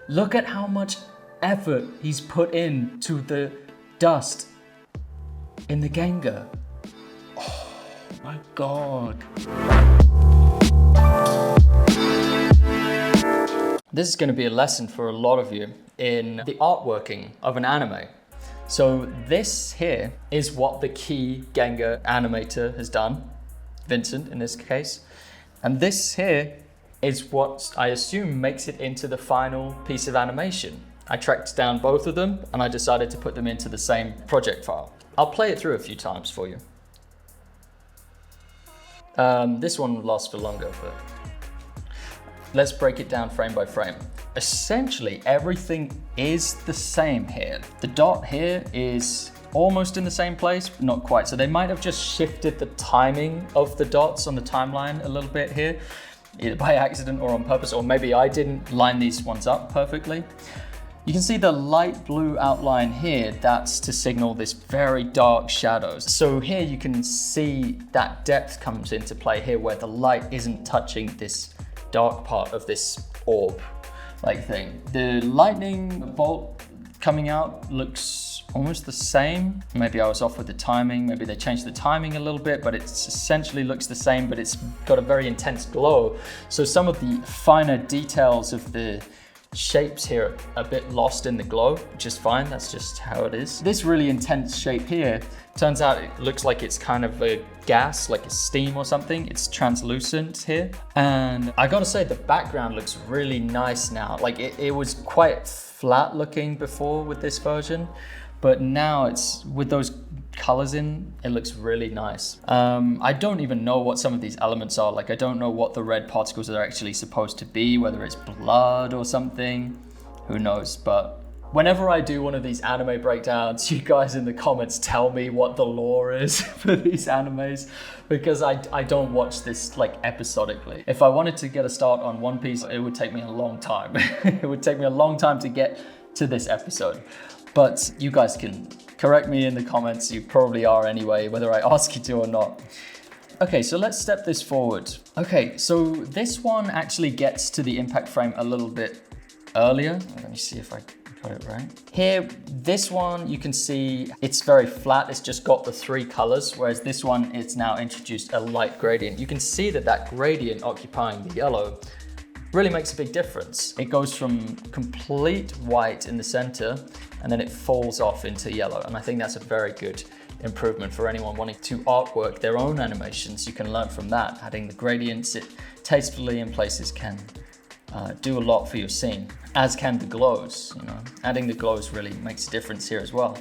Look at how much effort he's put into the dust in the Gengar. Oh my God. This is going to be a lesson for a lot of you in the artworking of an anime. So this here is what the key Gengar animator has done, Vincent in this case. And this here is what I assume makes it into the final piece of animation. I tracked down both of them and I decided to put them into the same project file. I'll play it through a few times for you. This one will last for longer, but let's break it down frame by frame. Essentially, everything is the same here. The dot here is almost in the same place, but not quite. So they might have just shifted the timing of the dots on the timeline a little bit here, either by accident or on purpose, or maybe I didn't line these ones up perfectly. You can see the light blue outline here, that's to signal this very dark shadows. So here you can see that depth comes into play here where the light isn't touching this dark part of this orb like thing. The lightning bolt coming out looks almost the same. Maybe I was off with the timing, maybe they changed the timing a little bit, but it essentially looks the same, but it's got a very intense glow. So some of the finer details of the shapes here are a bit lost in the glow, which is fine, that's just how it is. This really intense shape here, turns out it looks like it's kind of a gas, like a steam or something. It's translucent here. And I gotta say, the background looks really nice now. Like it was quite flat looking before with this version, but now it's, with those colors in, it looks really nice. I don't even know what some of these elements are. Like I don't know what the red particles are actually supposed to be, whether it's blood or something, who knows. But whenever I do one of these anime breakdowns, you guys in the comments tell me what the lore is for these animes, because I don't watch this like episodically. If I wanted to get a start on One Piece, it would take me a long time. It would take me a long time to get to this episode. But you guys can correct me in the comments, you probably are anyway, whether I ask you to or not. Okay, so let's step this forward. Okay, so this one actually gets to the impact frame a little bit earlier. Let me see if I got it right. Here, this one, you can see it's very flat. It's just got the three colors, whereas this one, it's now introduced a light gradient. You can see that that gradient occupying the yellow really makes a big difference. It goes from complete white in the center, and then it falls off into yellow. And I think that's a very good improvement for anyone wanting to artwork their own animations. You can learn from that. Adding the gradients it tastefully in places can do a lot for your scene, as can the glows. You know, adding the glows really makes a difference here as well.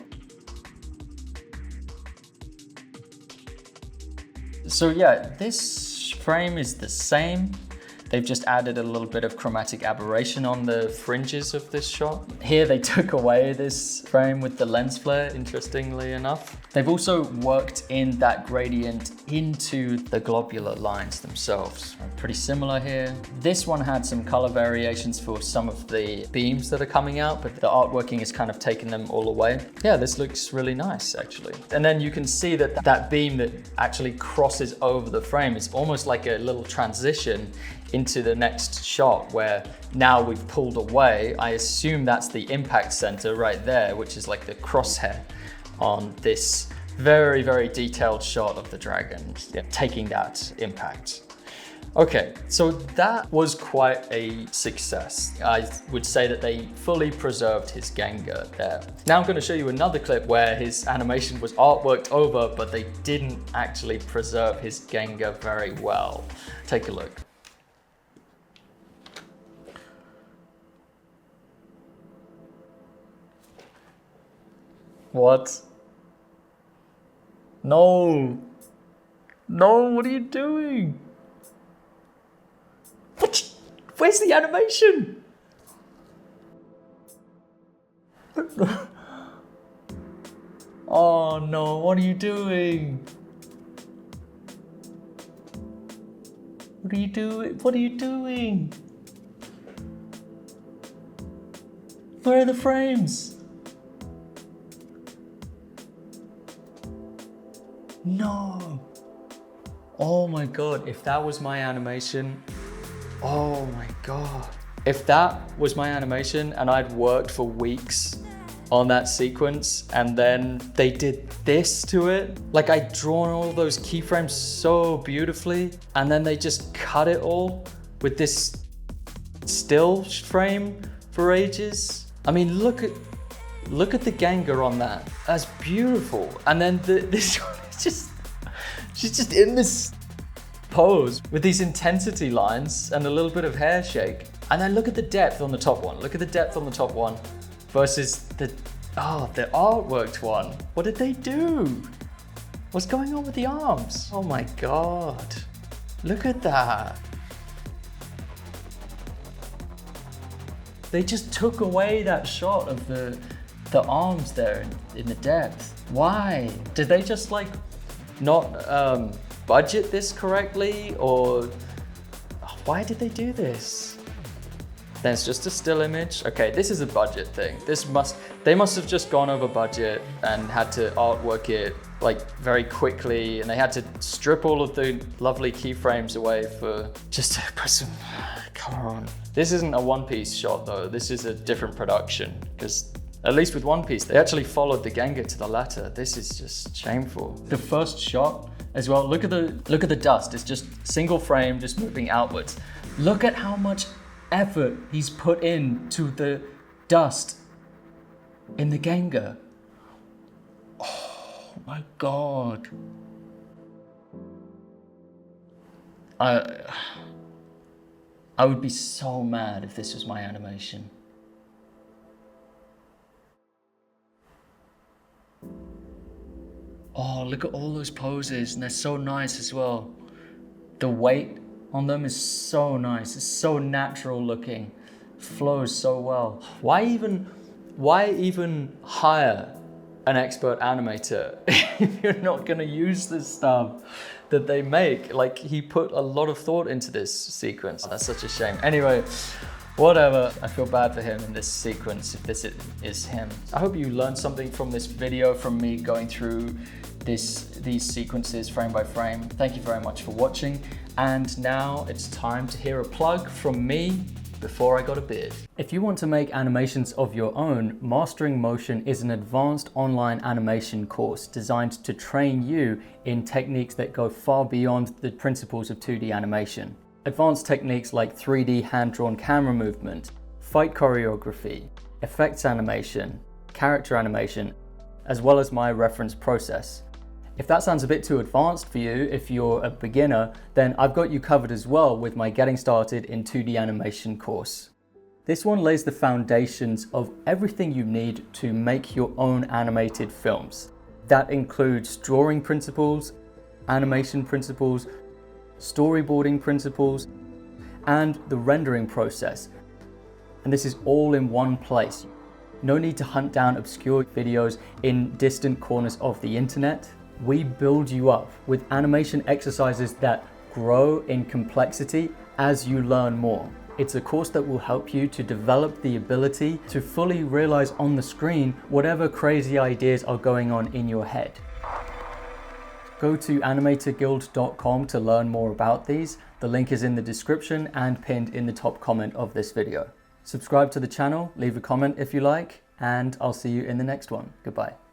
So yeah, this frame is the same. They've just added a little bit of chromatic aberration on the fringes of this shot. Here they took away this frame with the lens flare, interestingly enough. They've also worked in that gradient into the globular lines themselves. Pretty similar here. This one had some color variations for some of the beams that are coming out, but the artworking has kind of taken them all away. Yeah, this looks really nice actually. And then you can see that that beam that actually crosses over the frame is almost like a little transition into the next shot where now we've pulled away. I assume that's the impact center right there, which is like the crosshair on this very, very detailed shot of the dragon, taking that impact. Okay, so that was quite a success. I would say that they fully preserved his Gengar there. Now I'm going to show you another clip where his animation was artworked over, but they didn't actually preserve his Gengar very well. Take a look. What? No. No, what are you doing? What? Where's the animation? Oh no, what are you doing? What are you doing? What are you doing? Where are the frames? No. Oh my God, if that was my animation, oh my God. If that was my animation and I'd worked for weeks on that sequence and then they did this to it, like I'd drawn all those keyframes so beautifully and then they just cut it all with this still frame for ages. I mean, look at the Ganga on that. That's beautiful. And then this one is just, she's just in this pose with these intensity lines and a little bit of hair shake. And then look at the depth on the top one. Look at the depth on the top one versus the artworked one. What did they do? What's going on with the arms? Oh my God. Look at that. They just took away that shot of the arms there in the depth. Why? Did they just like not budget this correctly, or why did they do this? There's just a still image. Okay, this is a budget thing. They must have just gone over budget and had to artwork it like very quickly, and they had to strip all of the lovely keyframes away for just to put some color on. This isn't a One Piece shot though. This is a different production, because at least with One Piece, they actually followed the Ganga to the letter. This is just shameful. The first shot as well, look at the dust. It's just single frame, just moving outwards. Look at how much effort he's put into the dust in the Ganga. Oh my God. I would be so mad if this was my animation. Oh, look at all those poses, and they're so nice as well. The weight on them is so nice. It's so natural looking. Flows so well. Why even hire an expert animator if you're not gonna use this stuff that they make? Like, he put a lot of thought into this sequence. That's such a shame. Anyway, whatever. I feel bad for him in this sequence, if this is him. I hope you learned something from this video, from me going through these sequences frame by frame. Thank you very much for watching. And now it's time to hear a plug from me before I got a beard. If you want to make animations of your own, Mastering Motion is an advanced online animation course designed to train you in techniques that go far beyond the principles of 2D animation. Advanced techniques like 3D hand-drawn camera movement, fight choreography, effects animation, character animation, as well as my reference process. If that sounds a bit too advanced for you, if you're a beginner, then I've got you covered as well with my Getting Started in 2D Animation course. This one lays the foundations of everything you need to make your own animated films. That includes drawing principles, animation principles, storyboarding principles, and the rendering process. And this is all in one place. No need to hunt down obscure videos in distant corners of the internet. We build you up with animation exercises that grow in complexity as you learn more. It's a course that will help you to develop the ability to fully realize on the screen whatever crazy ideas are going on in your head. Go to animatorguild.com to learn more about these. The link is in the description and pinned in the top comment of this video. Subscribe to the channel, leave a comment if you like, and I'll see you in the next one. Goodbye.